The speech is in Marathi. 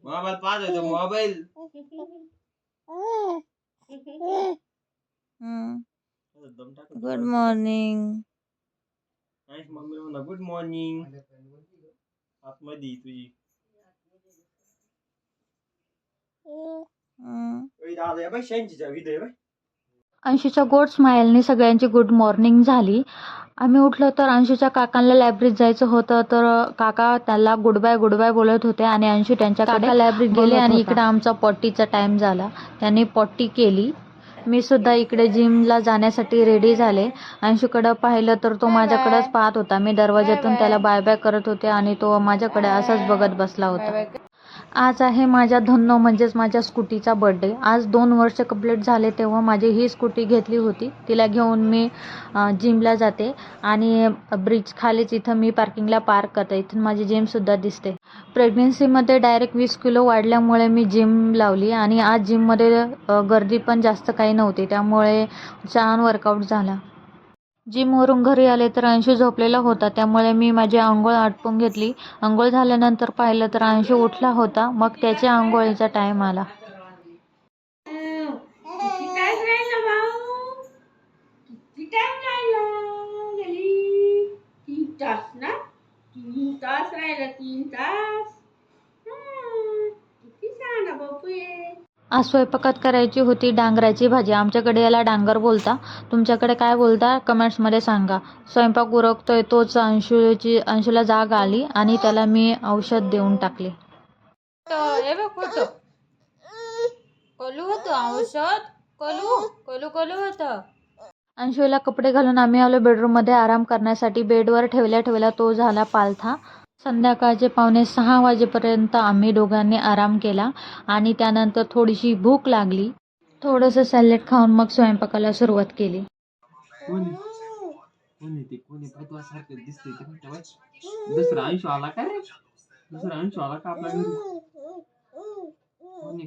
मोबाईल पाहत होतो मोबाईल. Good morning. मम्मी म्हणा गुड मॉर्निंग. आतमध्ये तुझी दादा बाई शेंचीच्या विदय बाई. अंशूच्या गोड स्माईलने सगळ्यांची गुड मॉर्निंग झाली. आम्ही उठलो तर अंशूच्या काकांना लायब्ररीत जायचं होतं, तर काका त्याला गुड बाय बोलत होते आणि अंशू त्यांच्याकडे लायब्ररीत गेले आणि इकडे आमचा पॉटीचा टाइम झाला. त्यांनी पॉटी केली. मी सुद्धा इकडे जिमला जाण्यासाठी रेडी झाले. अंशूकडे पाहिलं तर तो माझ्याकडेच पाहत होता. मी दरवाज्यातून त्याला बाय बाय करत होते आणि तो माझ्याकडे असाच बघत बसला होता. आज आहे माझ्या धन्नो म्हणजेच माझ्या स्कूटीचा बर्थडे. आज 2 वर्ष कंप्लीट झाले तेव्हा माझी ही स्कूटी घेतली होती. तिला घेऊन मी जिमला जाते आणि ब्रिज खालीच इथं मी पार्किंगला पार्क करते. इथून माझी जिमसुद्धा दिसते. प्रेग्नेन्सीमध्ये डायरेक्ट 20 किलो वाढल्यामुळे मी जिम लावली आणि आज जिममध्ये गर्दी पण जास्त काही नव्हती, त्यामुळे छान वर्कआउट झाला. जिमवरून घरी आले तर अंशू झोपलेला होता, त्यामुळे मी माझी अंघोळ आटपून घेतली. अंघोळ झाल्यानंतर पाहिलं तर अंशू उठला होता. मग त्याच्या अंघोळीचा टाइम आला. आज स्वयंपाकात करायची होती डांगराची भाजी. आमच्याकडे याला डांगर बोलता, तुमच्याकडे काय बोलता कमेंट्समध्ये सांगा. स्वयंपाक उरकतोय तोच अंशूला जाग आली आणि त्याला मी औषध देऊन टाकले. अंशूला कपडे घालून आम्ही आलो बेडरूममध्ये आराम करण्यासाठी. बेडवर ठेवल्या तो झाला पालथा. संध्याकाळचे 5:45 वाजेपर्यंत आम्ही दोघांनी आराम केला आणि त्यानंतर थोडीशी भूक लागली. थोडंसं सॅलेड खाऊन मग स्वयंपाकाला सुरुवात केली. भगवासारखं दिसतंय ते म्हणते बाई. दुसरा अंशू आला का रे? दुसरा अंशू आला का आपल्या घरी? कोणी